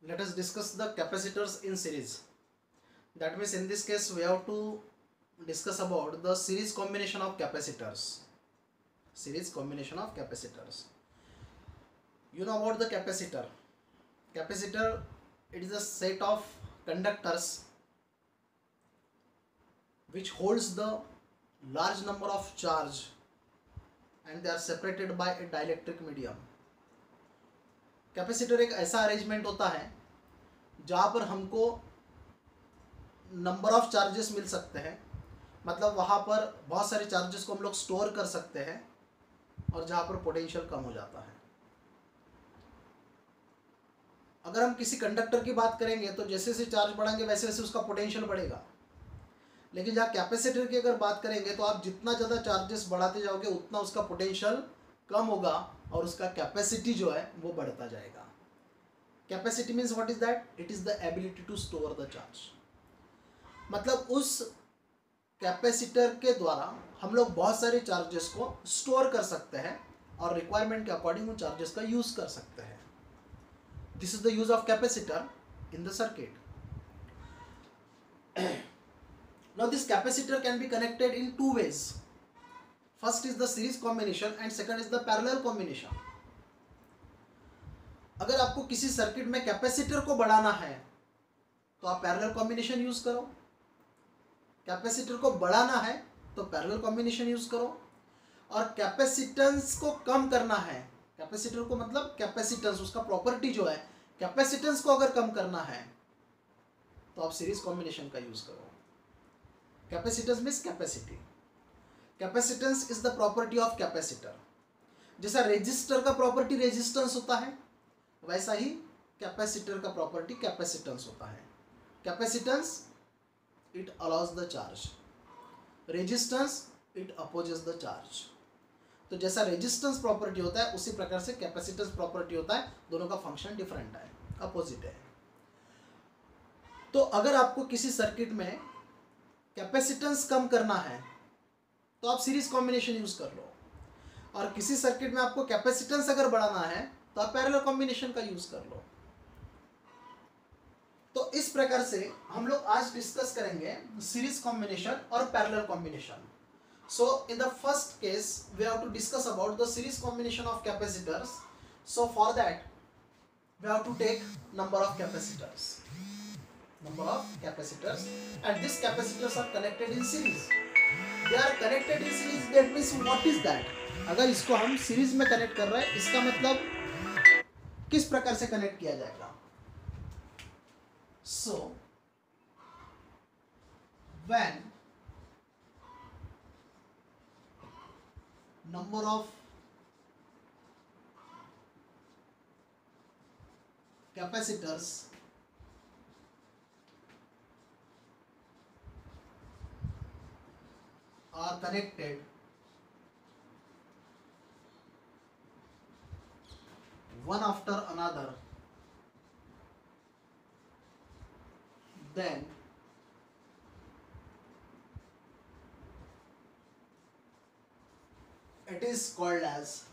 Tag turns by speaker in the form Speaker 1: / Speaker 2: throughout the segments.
Speaker 1: let us discuss the capacitors in series. That means in this case we have to discuss about the series combination of capacitors. Series combination of capacitors. You know about the capacitor. Capacitor, it is a set of conductors which holds the large number of charge and they are separated by a dielectric medium. Capacitor एक ऐसा arrangement होता है जहाँ पर हमको number of charges मिल सकते हैं, मतलब वहाँ पर बहुत सारे चार्जेस को हम लोग स्टोर कर सकते हैं और जहाँ पर पोटेंशियल कम हो जाता है। अगर हम किसी कंडक्टर की बात करेंगे तो जैसे जैसे चार्ज बढ़ाएंगे वैसे वैसे उसका पोटेंशियल बढ़ेगा, लेकिन जहाँ कैपेसिटर की अगर बात करेंगे तो आप जितना ज़्यादा चार्जेस बढ़ाते जाओगे उतना उसका पोटेंशियल कम होगा और उसका कैपेसिटी जो है वो बढ़ता जाएगा। Capacity means what is that? It is the ability to store the charge. मतलब उस कैपेसिटर के द्वारा हम लोग बहुत सारे चार्जेस को स्टोर कर सकते हैं और रिक्वायरमेंट के अकॉर्डिंग उन चार्जेस का यूज़ कर सकते हैं। This is the use of capacitor in the circuit. Now this capacitor can be connected in two ways. First is the series combination and second is the parallel combination. अगर आपको किसी circuit में capacitor को बढ़ाना है तो आप parallel combination use करो, कैपेसिटर को बढ़ाना है तो पैरेलल कॉम्बिनेशन यूज करो, और कैपेसिटेंस को कम करना है, कैपेसिटर को मतलब कैपेसिटेंस उसका प्रॉपर्टी जो है कैपेसिटेंस को अगर कम करना है तो आप सीरीज कॉम्बिनेशन का यूज करो। Capacitance means capacity. Capacitance is the property of capacitor. जैसा रेजिस्टर का प्रॉपर्टी रेजिस्टेंस होता है वैसा ही कैपेसिटर का प्रॉपर्टी कैपेसिटेंस होता है। Capacitance it allows the charge, resistance it opposes the charge. तो जैसा रेजिस्टेंस प्रॉपर्टी होता है उसी प्रकार से कैपेसिटेंस प्रॉपर्टी होता है, दोनों का फंक्शन डिफरेंट है, अपोजिट है। तो अगर आपको किसी सर्किट में कैपेसिटेंस कम करना है तो आप सीरीज कॉम्बिनेशन यूज कर लो, और किसी सर्किट में आपको कैपेसिटेंस अगर बढ़ाना है तो आप पैरेलल कॉम्बिनेशन का यूज कर लो। तो इस प्रकार से हम लोग आज डिस्कस करेंगे सीरीज कॉम्बिनेशन और parallel combination. So in the first case we have to discuss about the series combination of capacitors. So for that we have to take number of capacitors, and these capacitors are connected in series. They are connected in series, that means what is that? अगर इसको हम series में connect कर रहे हैं इसका मतलब किस प्रकार से कनेक्ट किया जाएगा? So when number of capacitors are connected one after another, then it is called as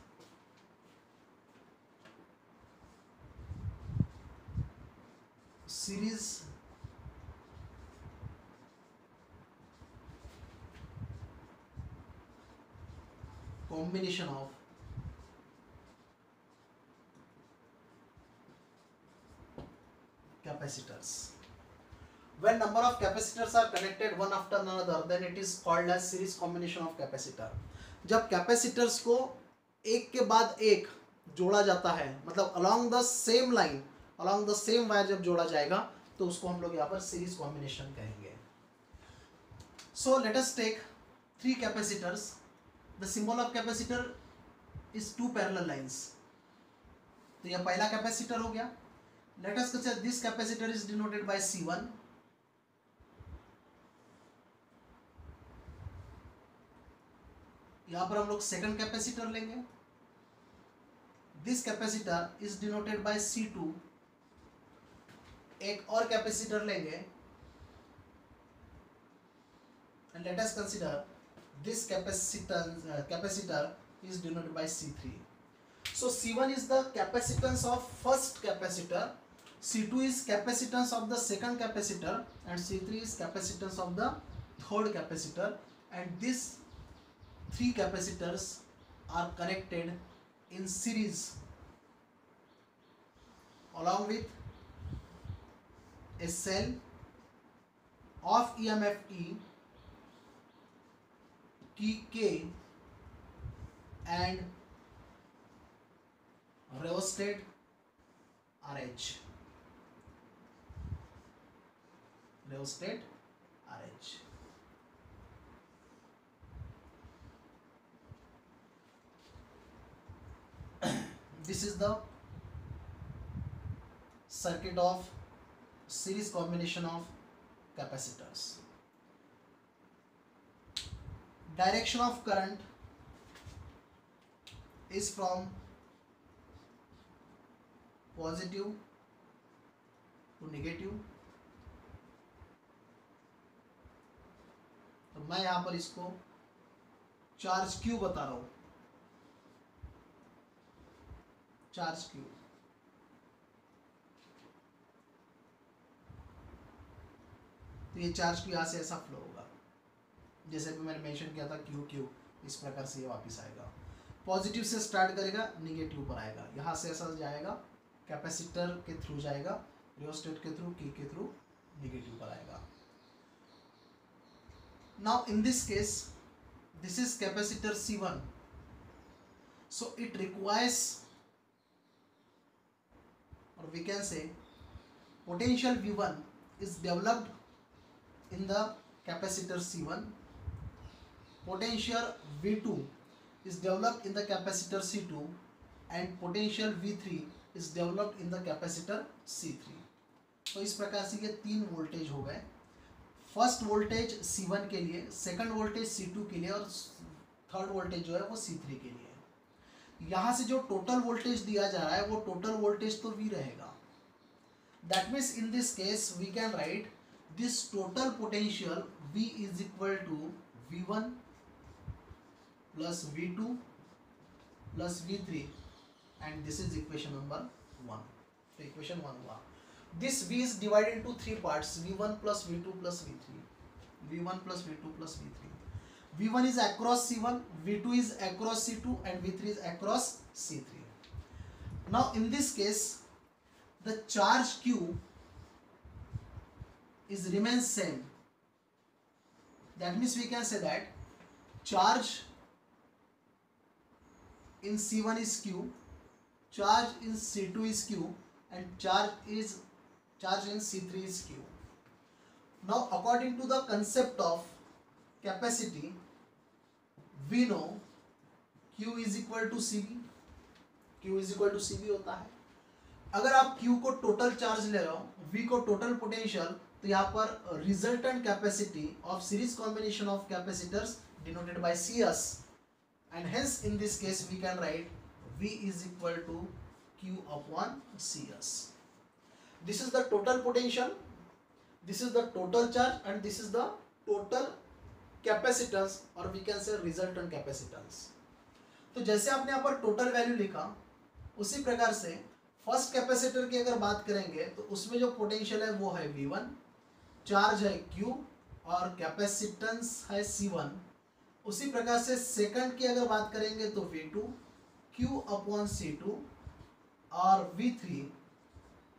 Speaker 1: series combination of capacitors. When number of capacitors are connected one after another, then it is called as series combination of capacitor. जब capacitors को एक के बाद एक जोड़ा जाता है, मतलब along the same line, along the same wire जब जोड़ा जाएगा तो उसको हम लोग यहाँ पर सीरीज कॉम्बिनेशन कहेंगे। So let us take three capacitors. The symbol of capacitor is two parallel lines. तो यह पहला कैपेसिटर हो गया। Let us consider this capacitor is denoted by C1. यहाँ पर हम लोग सेकंड कैपेसिटर लेंगे। This capacitor is denoted by C2. एक और कैपेसिटर लेंगे and let us consider this capacitor is denoted by C3. So C1 is the capacitance of first capacitor, C2 is capacitance of the second capacitor and C3 is capacitance of the third capacitor, and these three capacitors are connected in series along with a cell of EMF E, Tk and rheostat RH. Rheostat RH. This is the circuit of series combination of capacitors. Direction of current is from positive to negative. तो मैं यहां पर इसको charge Q बता रहा हूं. Charge Q. तो ये चार्ज क्यू यहां से ऐसा फ्लो होगा, जैसे भी मैंने मेंशन किया था क्यू क्यू, इस प्रकार से ये वापस आएगा. पॉजिटिव से स्टार्ट करेगा, निगेटिव पर आएगा. यहाँ से ऐसा जाएगा, कैपेसिटर के थ्रू जाएगा, रियोस्टेट के थ्रू, की के थ्रू निगेटिव पर आएगा. Now in this case this is capacitor C1, so it requires, or we can say potential V1 is developed in the capacitor C1, potential V2 is developed in the capacitor C2 and potential V3 is developed in the capacitor C3. तो इस प्रकार से ये तीन voltage हो गए. First voltage C1 के लिए, सेकंड वोल्टेज C2 के लिए और थर्ड वोल्टेज जो है वो C3 के लिए. यहाँ से जो टोटल वोल्टेज दिया जा रहा है वो टोटल वोल्टेज तो V रहेगा. That means in this case we can write this total potential V is equal to V1 plus V2 plus V3 and this is equation number 1. So equation 1 हुआ. This V is divided into three parts, V1 plus V2 plus V3. V1 plus V2 plus V3. V1 is across C1, V2 is across C2 and V3 is across C3. Now in this case the charge Q is remains same. That means we can say that charge in C1 is Q, charge in C2 is Q and charge in C3 is Q. Now according to the concept of capacity, we know Q is equal to CB. Q is equal to CB होता है. अगर आप Q को total charge ले रहे हो, V को total potential, तो यहाँ पर resultant capacity of series combination of capacitors denoted by CS. And hence in this case we can write V is equal to Q upon CS. This is the total potential, this is the total charge and this is the total capacitance or we can say resultant capacitance. तो जैसे आपने यहाँ पर total value लिखा, उसी प्रकार से first capacitor की अगर बात करेंगे तो उसमें जो पोटेंशियल है वो है V1, चार्ज है Q और कैपेसिटेंस है C1. उसी प्रकार से सेकंड की अगर बात करेंगे तो V2, Q अपॉन C2 और V3,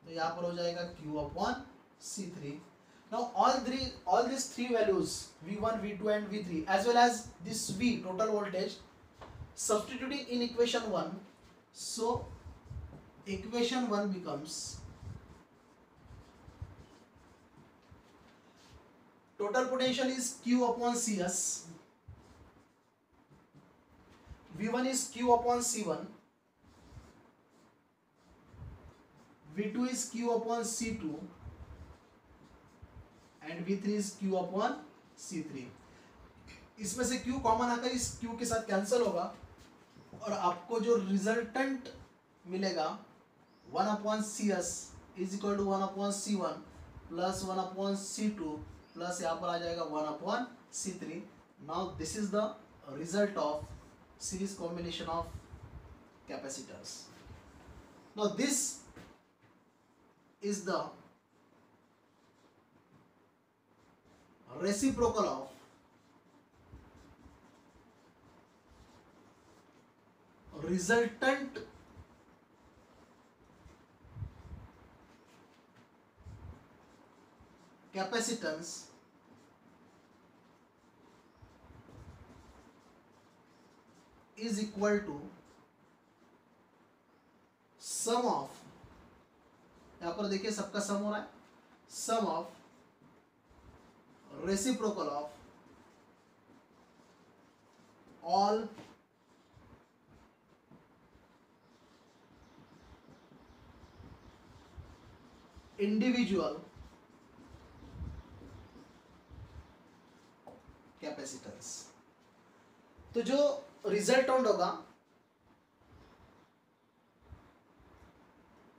Speaker 1: तो यहाँ पर हो जाएगा Q upon C3. Now all these three values V1, V2 and V3 as well as this V total voltage substituting in equation 1, so equation 1 becomes total potential is Q upon CS, V1 is Q upon C1, V2 is Q upon C2 and V3 is Q upon C3. इसमें से Q common आकर इस Q के साथ cancel होगा और आपको जो रिजल्टेंट मिलेगा 1 upon CS is equal to 1 upon C1 plus 1 upon C2 plus यहाँ पर आ जाएगा 1 upon C3. Now this is the result of series combination of capacitors. Now this is the reciprocal of resultant capacitance is equal to sum of, यहां पर देखिए सबका सम हो रहा है, sum of reciprocal of all individual capacitance. तो जो resultant होगा,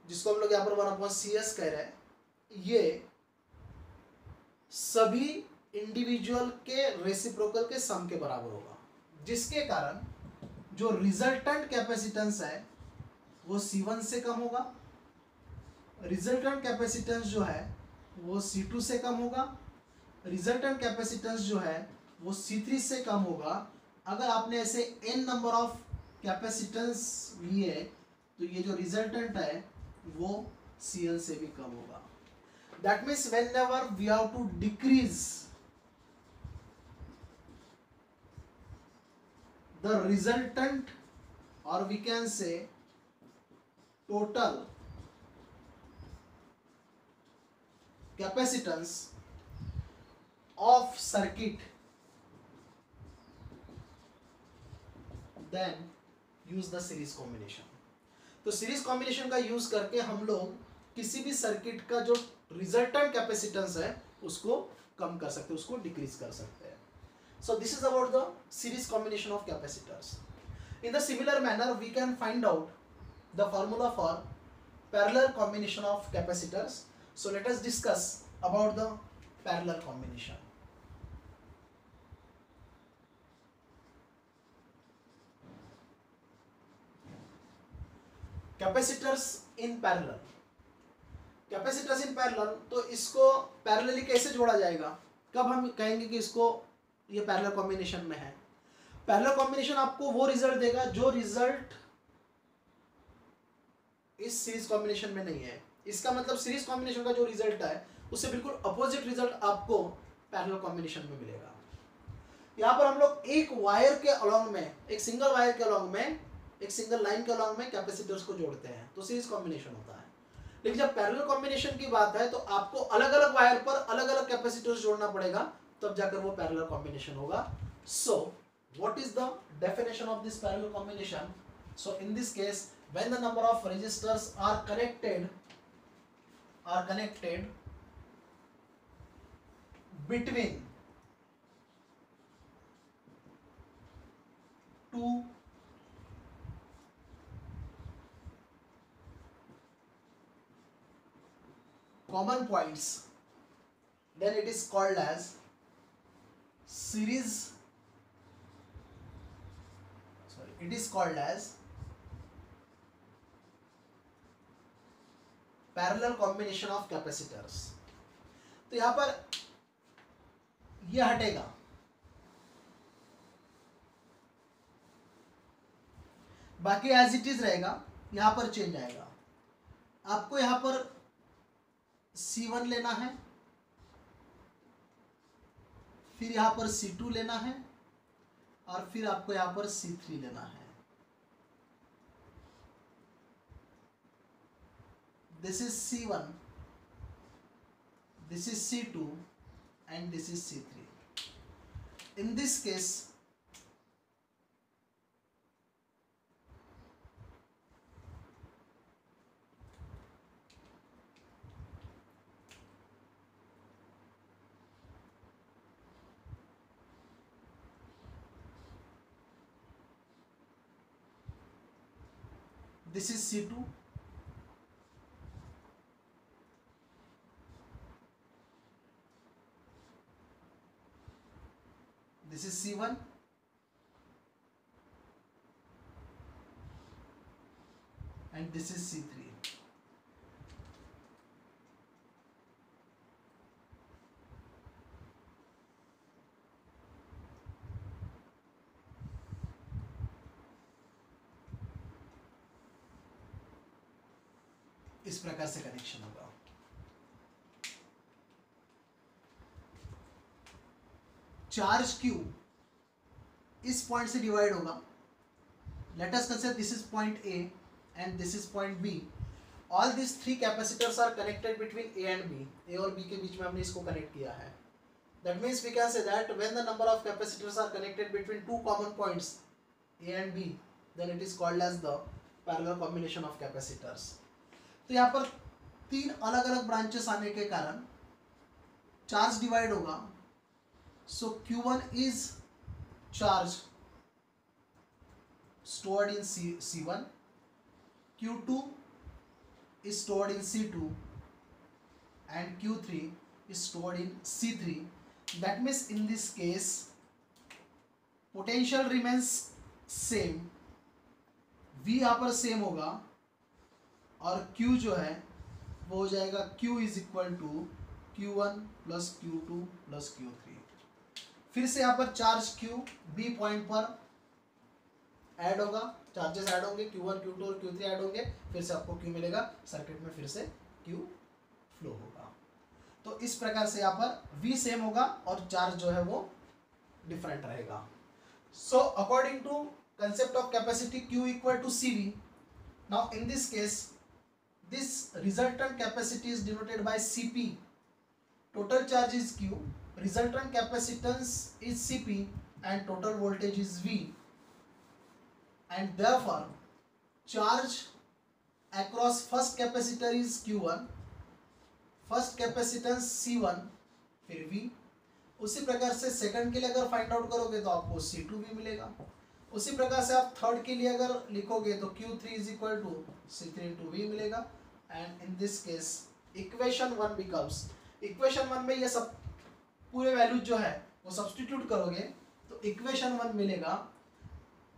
Speaker 1: जिसको हम लोग यहां पर 1/CS कह रहे हैं, ये सभी इंडिविजुअल के रेसिप्रोकल के सम के बराबर होगा, जिसके कारण जो रिजल्टेंट कैपेसिटेंस है वो C1 से कम होगा, रिजल्टेंट कैपेसिटेंस जो है वो C2 से कम होगा, रिजल्टेंट कैपेसिटेंस जो है वो C3 से कम होगा। अगर आपने ऐसे n नंबर ऑफ कैपेसिटेंस लिए तो ये जो रिजल्टेंट है वो Cn से भी कम होगा। That means whenever we have to decrease the resultant, or we can say total capacitance of circuit, then use the series combination। तो सीरीज कॉम्बिनेशन का यूज करके हम लोग किसी भी सर्किट का जो रिजल्टेंट कैपेसिटेंस है उसको कम कर सकते हैं, उसको डिक्रीज कर सकते हैं। So this is about the series combination of capacitors. In the similar manner we can find out the formula for parallel combination of capacitors. So let us discuss about the parallel combination. Capacitors in parallel, capacitors in parallel, तो इसको parallelly कैसे जोड़ा जाएगा, कब हम कहेंगे कि इसको ये पैरेलल कॉम्बिनेशन में है। पैरेलल कॉम्बिनेशन आपको वो रिजल्ट देगा जो रिजल्ट इस सीरीज कॉम्बिनेशन में नहीं है। इसका मतलब सीरीज कॉम्बिनेशन का जो रिजल्ट है उससे बिल्कुल अपोजिट रिजल्ट आपको पैरेलल कॉम्बिनेशन में मिलेगा। यहाँ पर हम लोग एक वायर के अलॉन्ग में, एक सिंगल वायर के अलॉन्ग में, एक सिंगल लाइन के अलॉन्ग में कैपेसिटर्स को जोड़ते हैं तो सीरीज कॉम्बिनेशन होता है। लेकिन जब पैरेलल कॉम्बिनेशन की बात है तो आपको अलग अलग वायर पर अलग अलग कैपेसिटर्स जोड़ना पड़ेगा, तब जाकर वो पैरेलल कॉम्बिनेशन होगा। So what is the definition of this parallel combination? So in this case when the number of resistors are connected between two common points, then it is called as series, it is called as parallel combination of capacitors. तो यहां पर ये हटेगा, बाकी as it is रहेगा, यहां पर change आएगा। आपको यहां पर C1 लेना है, फिर यहां पर C2 लेना है, और फिर आपको यहां पर C3 लेना है। This is C1, this is C2, and this is C3. In this case, this is C2, this is C1, and this is C3. इस प्रकार से कनेक्शन होगा। चार्ज Q इस पॉइंट से डिवाइड होगा। Let us consider this is point A and this is point B। All this three capacitors are connected between A and B। A और B के बीच में हमने इसको कनेक्ट किया है। That means we can say that when the number of capacitors are connected between two common points A and B, then it is called as the parallel combination of capacitors. तो यहाँ पर तीन अलग अलग branches आने के कारण charge divide होगा। So Q1 is charge stored in C1, Q2 is stored in C2 and Q3 is stored in C3. That means in this case potential remains same, V यहाँ पर सेम होगा और Q जो है वो हो जाएगा Q is equal to Q1 plus Q2 plus Q3। फिर से यहाँ पर चार्ज Q B पॉइंट पर ऐड होगा, चार्जेस ऐड होंगे, Q1 Q2 और Q3 ऐड होंगे, फिर से आपको Q मिलेगा, सर्किट में फिर से Q फ्लो होगा। तो इस प्रकार से यहाँ पर V सेम होगा और चार्ज जो है वो डिफरेंट रहेगा। So according to concept of capacity Q equal to CV, now in this case this resultant capacity is denoted by CP, total charge is Q, resultant capacitance is CP and total voltage is V, and therefore charge across first capacitor is Q1, first capacitance C1 फिर V। उसी प्रकार से second के लिए अगर find out करोगे तो आपको C2 भी मिलेगा। उसी प्रकार से आप थर्ड के लिए अगर लिखोगे तो Q3 is equal to C3 into V मिलेगा। And in this case equation 1 becomes, equation 1 में ये सब पूरे वैल्यूज जो है वो सब्सटीट्यूट करोगे तो इक्वेशन 1 मिलेगा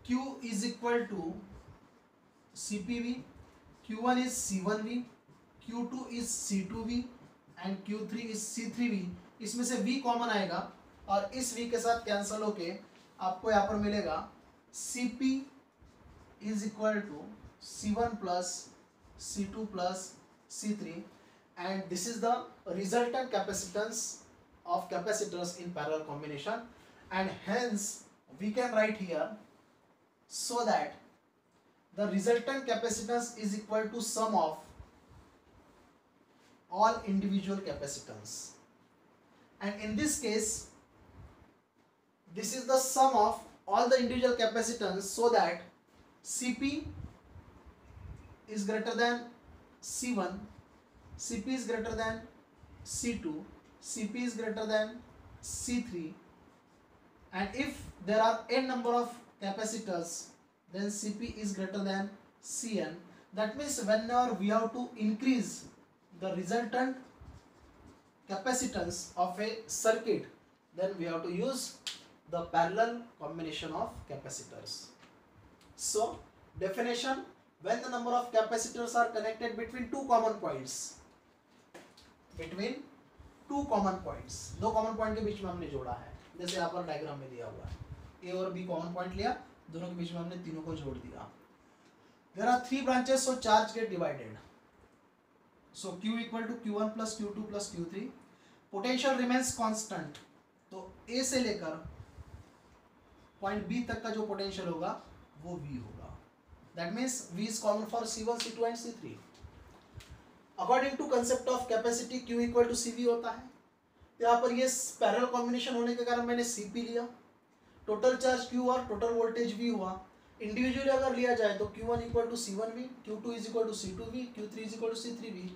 Speaker 1: Q is equal to CPV, Q1 is C1V, Q2 is C2V and Q3 is C3V। इसमें से V कॉमन आएगा और इस V के साथ कैंसिल होके आपको यहाँ पर मिलेगा CP is equal to C1 plus C2 plus C3 and this is the resultant capacitance of capacitors in parallel combination and hence we can write here so that the resultant capacitance is equal to sum of all individual capacitance, and in this case this is the sum of all the individual capacitance, so that CP is greater than C1, CP is greater than C2, CP is greater than C3, and if there are n number of capacitors then CP is greater than Cn. That means whenever we have to increase the resultant capacitance of a circuit, then we have to use the parallel combination of capacitors. So definition, when the number of capacitors are connected between two common points, between two common points, दो common point के बीच में हमने जोड़ा है, जैसे यहाँ पर diagram में दिया हुआ है, A और B कॉमन पॉइंट लिया, दोनों के बीच में हमने तीनों को जोड़ दिया। There are three branches, so charge get divided. So Q equal to Q1 plus Q2 plus Q3. Potential remains constant. तो A से लेकर पॉइंट B तक का जो पोटेंशियल होगा वो V होगा। That means V is common for C1, C2 and C3. According to concept of capacity Q equal to CV होता है। यहाँ पर ये पैरेलल कॉम्बिनेशन होने के कारण मैंने CP लिया, टोटल चार्ज Q और टोटल वोल्टेज V हुआ। इंडिविजुअली अगर लिया जाए तो Q1 equal to C1V, Q2 is equal to C2V, Q3 is equal to C3V।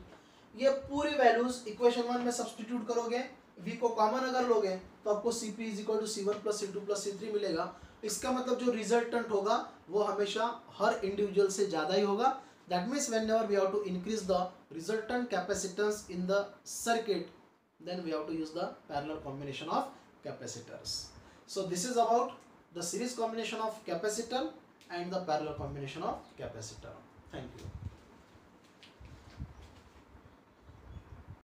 Speaker 1: ये पूरी वैल्यूज इक्वेशन 1 में सब्सटीट्यूट करोगे, V को कॉमन अगर लोगे तो आपको CP is equal to C1 plus C2 plus C3 मिलेगा। इसका मतलब जो रिजल्टेंट होगा वो हमेशा हर इंडिविजुअल से ज़्यादा ही होगा। That means whenever we have to increase the resultant capacitance in the circuit, then we have to use the parallel combination of capacitors. So this is about the series combination of capacitor and the parallel combination of capacitor. Thank you.